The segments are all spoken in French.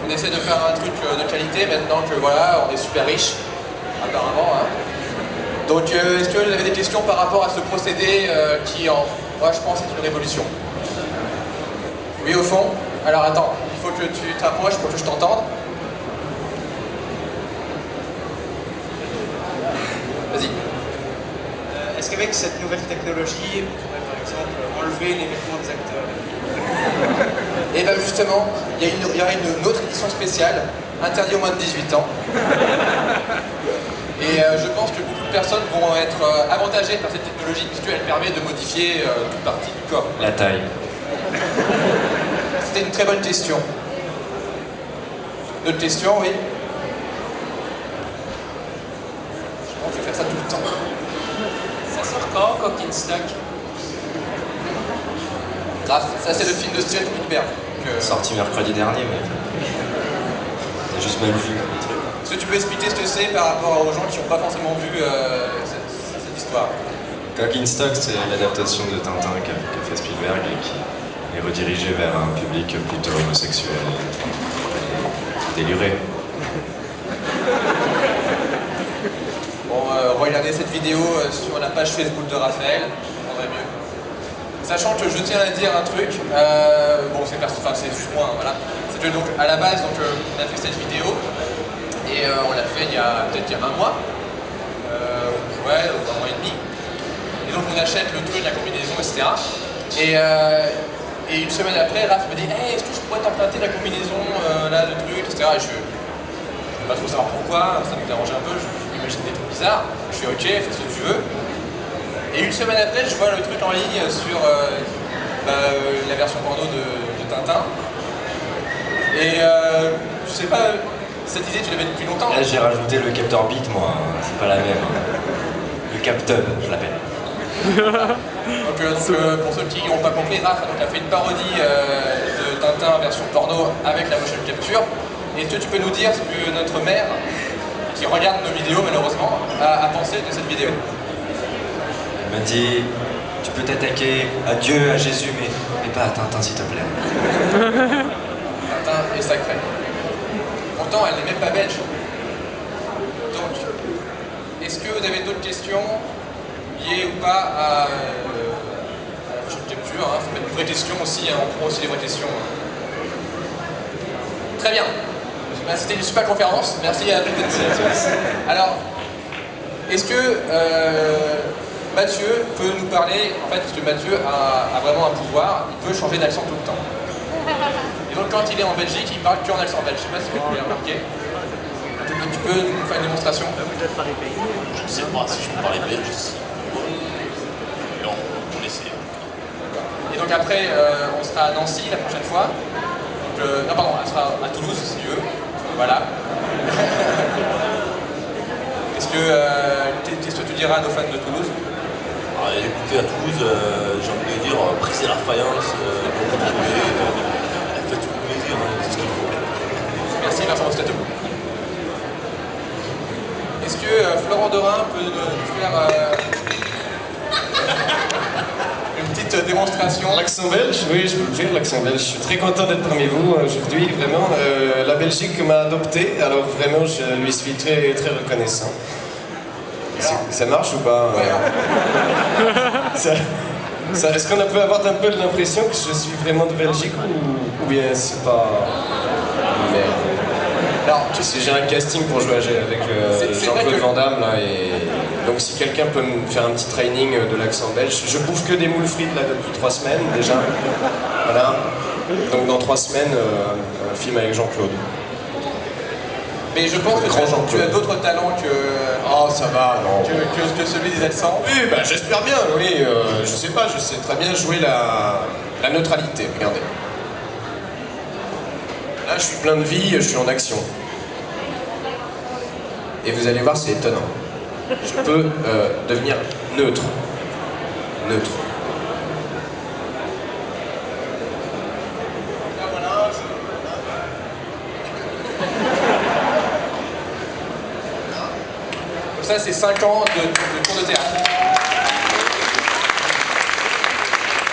On essaie de faire un truc de qualité maintenant que voilà, on est super riche, apparemment. Hein. Donc est-ce que vous avez des questions par rapport à ce procédé qui, moi je pense, est une révolution? Oui, au fond? Alors attends, il faut que tu t'approches pour que je t'entende. Vas-y. Est-ce qu'avec cette nouvelle technologie, on pourrait par exemple enlever les vêtements des acteurs? Et bien justement, il y aura une autre édition spéciale, interdite aux moins de 18 ans. Et je pense que beaucoup de personnes vont être avantagées par cette technologie puisqu'elle permet de modifier toute partie du corps. La taille. C'était une très bonne question. D'autres questions, oui? Je pense que je vais faire ça tout le temps. Ça sort quand, Cock in Stock? Grave, ça c'est le film de Steven Spielberg. Sorti mercredi dernier, mais j'ai juste mal vu le truc. Est-ce que tu peux expliquer ce que c'est par rapport aux gens qui n'ont pas forcément vu cette histoire? Cock in Stock, c'est l'adaptation de Tintin qu'a fait Spielberg et qui est redirigé vers un public plutôt homosexuel et déluré. Bon, regardez cette vidéo sur la page Facebook de Raphaël, je comprendrai mieux. Sachant que je tiens à dire un truc, bon c'est juste moi, hein, voilà. C'est que donc à la base on a fait cette vidéo et on l'a fait peut-être il y a un mois, ouais, un mois et demi. Et donc on achète le truc, la combinaison, etc. Et une semaine après, Raph me dit hey, est-ce que je pourrais t'emprunter la combinaison, là, le truc, etc. Et je ne pas trop savoir pourquoi, ça me dérangeait un peu, je m'imaginais des trucs bizarres. Je fais ok, fais ce que tu veux. Et une semaine après, je vois le truc en ligne sur la version porno de Tintin. Et je sais pas, cette idée tu l'avais depuis longtemps? Là j'ai rajouté le capteur bit, moi, c'est pas la même. Le captub, je l'appelle. Donc, pour ceux qui n'ont pas compris, Raph a fait une parodie de Tintin version porno avec la motion capture. Et est-ce que tu peux nous dire ce que notre mère, qui regarde nos vidéos malheureusement, a pensé de cette vidéo? Elle m'a dit, tu peux t'attaquer à Dieu, à Jésus, mais pas à Tintin s'il te plaît. Tintin est sacré. Pourtant, elle n'est même pas belge. Donc, est-ce que vous avez d'autres questions liées ou pas à la motion capture? Hein, faut mettre une vraie question aussi, hein, on prend aussi les vraies questions. Très bien. C'était une super conférence. Merci à tous. Alors, est-ce que Mathieu peut nous parler, en fait, parce que Mathieu a vraiment un pouvoir, il peut changer d'accent tout le temps. Et donc quand il est en Belgique, il parle qu'en accent belge. Je sais pas si vous l'avez remarqué. Tu peux nous faire une démonstration? Je ne sais pas si je peux parler belge ici. Non, on essaie. Et donc après, on sera à Nancy la prochaine fois. Donc, non, pardon, elle sera à Toulouse si tu veux. Voilà. Qu'est-ce que tu diras à nos fans de Toulouse? Alors, écoutez, à Toulouse, j'ai envie de dire, presser la faïence, faites-vous plaisir, hein, c'est ce qu'il faut. Merci, Vincent Moscato. Est-ce que Florent Dorin peut nous faire une petite démonstration? L'accent belge, oui, je peux le faire, l'accent belge. Je suis très content d'être parmi vous aujourd'hui, vraiment. La Belgique m'a adopté, alors vraiment, je lui suis très, très reconnaissant. Ça marche ou pas? Est-ce qu'on peut avoir un peu l'impression que je suis vraiment de Belgique ou bien c'est pas... Merde. Alors, tu sais, j'ai un casting pour jouer avec Jean-Claude Van Damme, là, et donc si quelqu'un peut me faire un petit training de l'accent belge, je bouffe que des moules frites là depuis 3 semaines déjà, voilà, donc dans 3 semaines, un film avec Jean-Claude. Mais je pense que tu as d'autres talents que... Oh, ça va, non. Que celui des accents. Oui, bah, j'espère bien, oui, je sais pas, je sais très bien jouer la neutralité, regardez. Là, je suis plein de vie, je suis en action. Et vous allez voir, c'est étonnant. Je peux devenir neutre. Neutre. Ça, c'est 5 ans de cours de théâtre.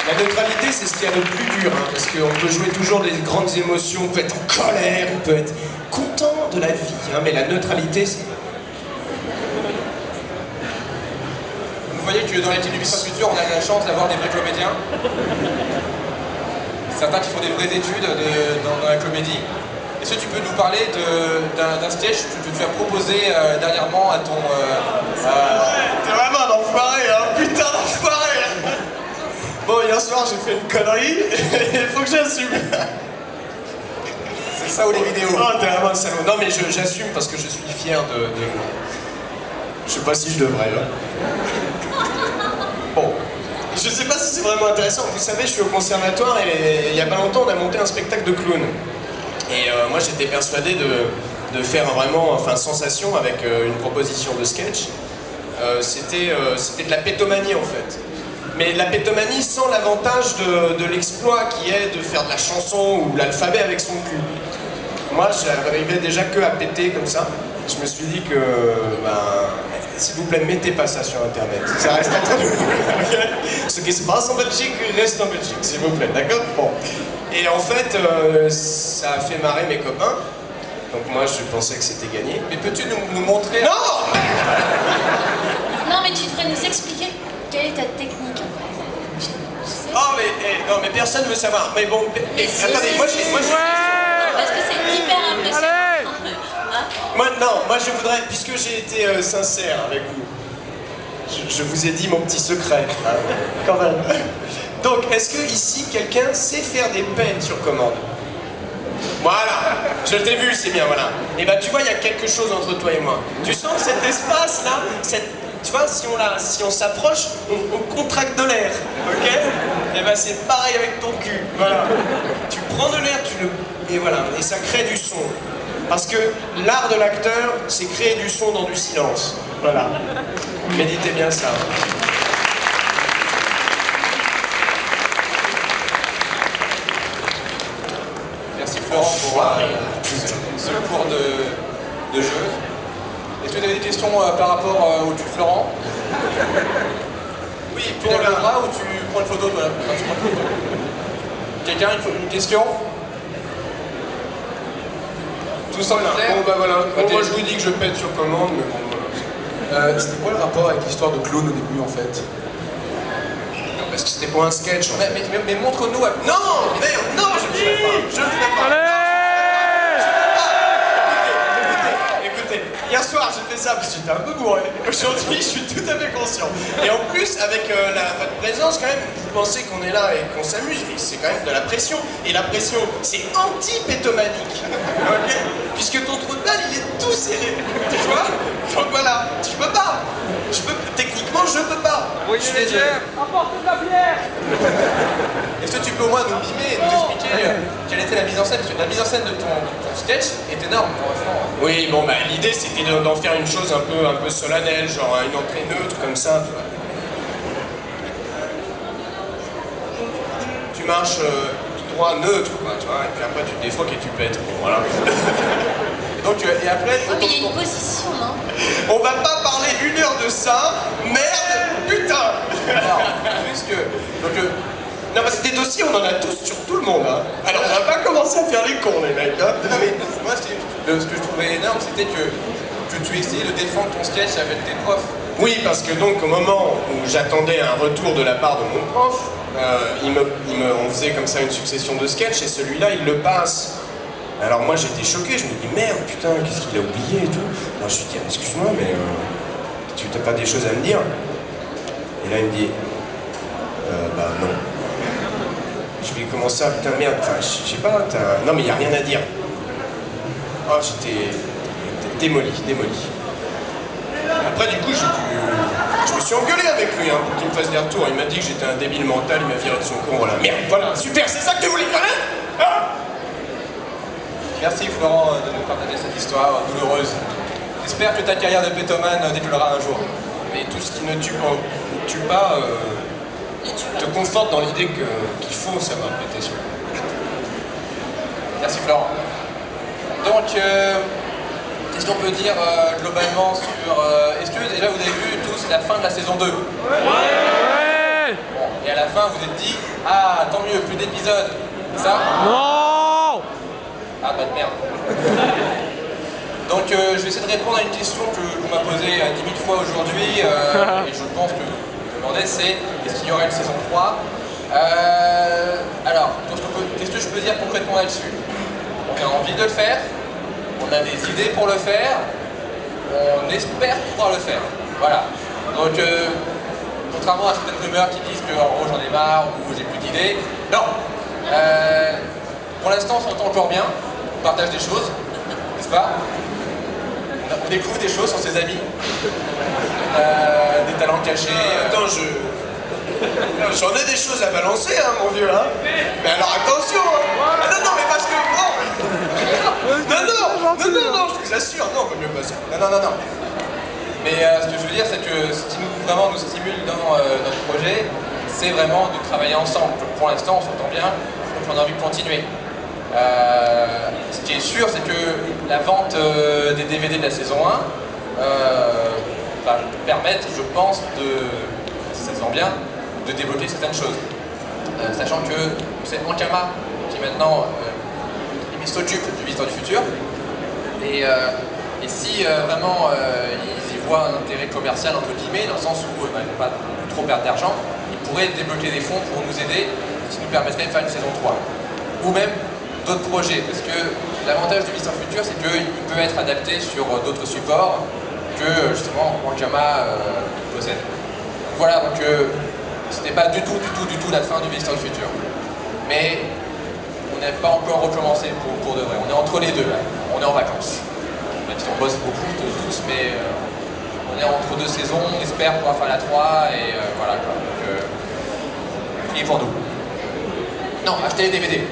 La neutralité, c'est ce qu'il y a de plus dur, hein, parce qu'on peut jouer toujours des grandes émotions, on peut être en colère, on peut être content de la vie, hein, mais la neutralité, c'est... Vous voyez que dans les teams du Mission Futur, on a la chance d'avoir des vrais comédiens. Certains qui font des vraies études dans la comédie. Est-ce que tu peux nous parler d'un sketch que tu as proposé dernièrement à ton... T'es vraiment un enfoiré, hein, putain d'enfoiré. Bon, hier soir, j'ai fait une connerie, il faut que j'assume. C'est ça ou les vidéos? Oh, t'es vraiment un salaud. Non, mais j'assume parce que je suis fier de... Je sais pas si je devrais, là. Bon. Je sais pas si c'est vraiment intéressant. Vous savez, je suis au conservatoire et il y a pas longtemps, on a monté un spectacle de clown. Et moi, j'étais persuadé de faire vraiment, enfin, sensation avec une proposition de sketch. C'était de la pétomanie, en fait. Mais de la pétomanie sans l'avantage de l'exploit qui est de faire de la chanson ou l'alphabet avec son cul. Moi, j'arrivais déjà que à péter comme ça. Je me suis dit que, s'il vous plaît, mettez pas ça sur Internet. Ça reste entre nous. Okay. Ce qui se passe en Belgique reste en Belgique, s'il vous plaît, d'accord? Bon. Et en fait, ça a fait marrer mes copains. Donc moi, je pensais que c'était gagné. Mais peux-tu nous montrer... Non! Non, mais tu devrais nous expliquer quelle est ta technique, en fait. Oh, mais, non, mais personne ne veut savoir. Mais bon, attendez, moi, Parce que c'est hyper impressionnant. Moi, je voudrais, puisque j'ai été sincère avec vous, je vous ai dit mon petit secret, hein, quand même. Donc, est-ce que ici, quelqu'un sait faire des peines sur commande? Voilà, je t'ai vu, c'est bien, voilà. Et ben, tu vois, il y a quelque chose entre toi et moi. Tu sens cet espace-là, tu vois, si on s'approche, on contracte de l'air, ok? Et ben, c'est pareil avec ton cul, voilà. Tu prends de l'air, et voilà, et ça crée du son. Parce que l'art de l'acteur, c'est créer du son dans du silence. Voilà. Méditez bien ça. Merci Florent pour ce cours de jeu. Est-ce que tu avais des questions par rapport au tube Florent? Oui, tu lèves le bras ou tu prends une photo? Voilà. Enfin, tu prends une photo. Quelqu'un, une question? Tout semble clair? Bon, bah voilà. Bon, moi, je vous dis que je pète sur commande, mais bon, voilà. C'était quoi le rapport avec l'histoire de clown au début, en fait? Parce que c'était pour un sketch. En fait. Mais montre-nous... Non! Merde! Non, je ne le ferai pas! Je ne le ferai pas! Allez! Écoutez, hier soir, j'ai fait ça parce que j'étais un peu bourré. Aujourd'hui, je suis tout à fait conscient. Et en plus, avec votre présence, quand même, vous pensez qu'on est là et qu'on s'amuse, c'est quand même de la pression. Et la pression, c'est anti-pétomanique. Ok? Puisque ton trou de balle, il est tout serré. Tu vois? Donc voilà, je peux pas. Techniquement, je peux pas. Oui, je suis désolé. apportez de la bière. Est-ce que tu peux au moins nous mimer et nous expliquer quelle était la mise en scène? Parce que la mise en scène de ton sketch est énorme, franchement. Oui, bon, bah, l'idée, c'était d'en faire une chose un peu solennelle, genre une entrée neutre, comme ça, tu vois. Tu marches tout droit, neutre, quoi, tu vois, et puis après, tu te défroques et tu pètes. Bon, voilà. Donc, et après... Oh, mais il y a une position, non? On va pas parler 1 heure de ça, merde, putain. Non, parce que des dossiers, on en a tous sur tout le monde, hein. Alors, on va pas commencer à faire les cons, les mecs, hein. Non, mais moi, ce que je trouvais énorme, c'était que tu essayais de défendre ton sketch avec tes profs. Oui, parce que donc, au moment où j'attendais un retour de la part de mon prof, on faisait comme ça une succession de sketchs, et celui-là, il le passe. Alors moi, j'étais choqué, je me dis, merde, putain, qu'est-ce qu'il a oublié et tout. Alors je lui dis, excuse-moi, mais tu n'as pas des choses à me dire? Et là, il me dit, bah non. Je lui dis, comment ça, putain, merde, enfin, je sais pas, non, mais il n'y a rien à dire. Oh, j'étais démoli. Après, du coup, je me suis engueulé avec lui, hein, pour qu'il me fasse des retours. Il m'a dit que j'étais un débile mental, il m'a viré de son con, voilà. Merde, voilà, super, c'est ça que tu voulais connaître, hein? Merci Florent de nous partager cette histoire douloureuse. J'espère que ta carrière de pétomane décollera un jour. Mais tout ce qui ne tue pas te conforte dans l'idée qu'il faut savoir péter sur. Merci Florent. Donc, qu'est-ce qu'on peut dire globalement sur... est-ce que déjà vous avez vu tous la fin de la saison 2? Ouais. Bon, et à la la fin vous êtes dit ah tant mieux, plus d'épisodes, c'est ça? Non. Ah bah de merde. Donc je vais essayer de répondre à une question que l'on m'a posée 10 000 fois aujourd'hui et je pense que vous vous demandez, c'est est-ce qu'il y aura une saison 3? Alors, qu'est-ce que je peux dire concrètement là-dessus? On a envie de le faire, on a des idées pour le faire, on espère pouvoir le faire. Voilà. Donc, contrairement à certaines rumeurs qui disent que en gros j'en ai marre ou j'ai plus d'idées, non. Pour l'instant, on s'entend encore bien, on partage des choses, n'est-ce pas? On découvre des choses sur ses amis, des talents cachés. Attends, j'en ai des choses à balancer, hein, mon vieux, hein. Mais alors attention, hein. Ah, non, mais parce que non, je vous assure, non, vaut mieux pas ça. Non. Mais ce que je veux dire, c'est que ce qui vraiment nous stimule dans notre projet, c'est vraiment de travailler ensemble. Donc, pour l'instant, on s'entend bien, donc on a envie de continuer. Ce qui est sûr, c'est que la vente des DVD de la saison 1 va permettre, je pense, si ça se vend bien, de débloquer certaines choses. Sachant que c'est Ankama qui maintenant s'occupe du Visiteur du Futur. Et si vraiment ils y voient un intérêt commercial entre guillemets, dans le sens où ils ne vont pas trop perdre d'argent, ils pourraient débloquer des fonds pour nous aider, ce qui nous permettrait de faire une saison 3. Ou même d'autres projets, parce que l'avantage du Visiteur du Futur, c'est qu'il peut être adapté sur d'autres supports que justement Ankama possède. Donc voilà, donc ce n'est pas du tout la fin du Visiteur du Futur. Mais on n'a pas encore recommencé pour de vrai. On est entre les deux là. On est en vacances. Même si on bosse beaucoup tous, mais on est entre deux saisons, on espère pouvoir faire la 3 et voilà quoi. Donc priez pour nous. Non, achetez les DVD.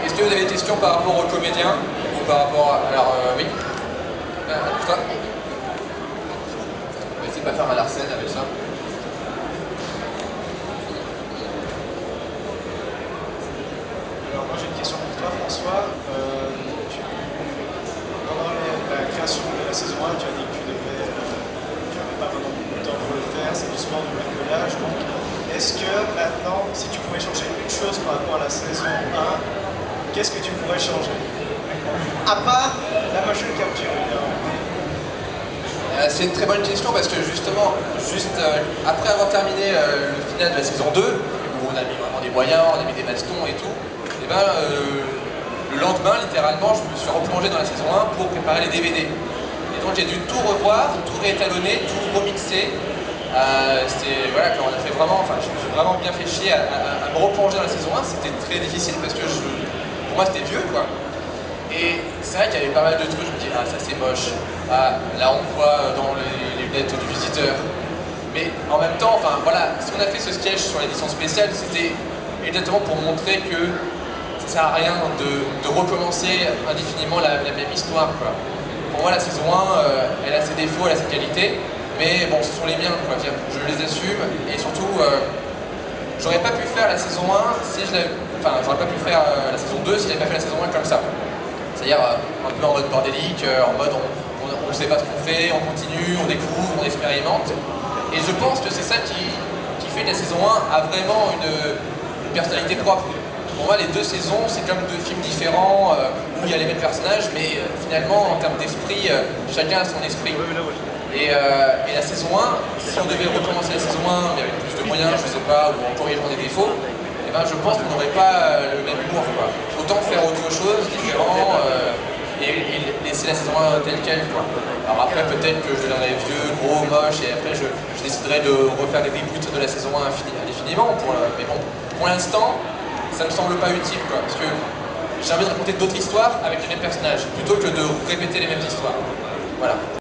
Est-ce que vous avez des questions par rapport aux comédiens ou par rapport à... Alors oui. Toi. On va essayer de pas faire mal Arsène avec ça. Alors moi j'ai une question pour toi François. Pendant la création de la saison 1, tu as dit que tu n'avais pas vraiment beaucoup de temps pour le faire, c'est doucement du bricolage. Donc est-ce que maintenant, si tu pouvais changer une chose par rapport à la saison 1, qu'est-ce que tu pourrais changer? À part la machine capture. C'est une très bonne question parce que justement, après avoir terminé le final de la saison 2, où on a mis vraiment des moyens, on a mis des bastons et tout, et ben le lendemain, littéralement, je me suis replongé dans la saison 1 pour préparer les DVD. Et donc j'ai dû tout revoir, tout réétalonner, tout remixer. Voilà, quand on a fait vraiment, enfin, je me suis vraiment bien fait chier à me replonger dans la saison 1, c'était très difficile parce que pour moi c'était vieux quoi. Et c'est vrai qu'il y avait pas mal de trucs, je me dis ah ça c'est moche, ah là on voit dans les lunettes du visiteur. Mais en même temps, enfin voilà, si on a fait ce sketch sur l'édition spéciale, c'était exactement pour montrer que ça sert à rien de recommencer indéfiniment la même histoire quoi. Pour moi la saison 1, elle a ses défauts, elle a ses qualités. Mais bon, ce sont les miens, quoi. Je les assume, et surtout, j'aurais pas pu faire la saison 1 si je l'avais... Enfin, j'aurais pas pu faire la saison 2 si j'avais pas fait la saison 1 comme ça. C'est-à-dire un peu en mode bordélique, en mode on sait pas ce qu'on fait, on continue, on découvre, on expérimente. Et je pense que c'est ça qui fait que la saison 1 a vraiment une personnalité propre. Pour moi, les deux saisons, c'est comme deux films différents, où il y a les mêmes personnages, mais finalement, en termes d'esprit, chacun a son esprit. Et la saison 1, si on devait recommencer la saison 1, mais avec plus de moyens, je sais pas, ou en corrigeant des défauts, et ben je pense qu'on n'aurait pas le même humour quoi. Autant faire autre chose, différent, et laisser la saison 1 telle quelle quoi. Alors après peut-être que je deviendrai vieux, gros, moche, et après je déciderai de refaire des reboots de la saison 1 indéfiniment, mais bon, pour l'instant, ça me semble pas utile quoi, parce que j'ai envie de raconter d'autres histoires avec les mêmes personnages, plutôt que de répéter les mêmes histoires. Voilà.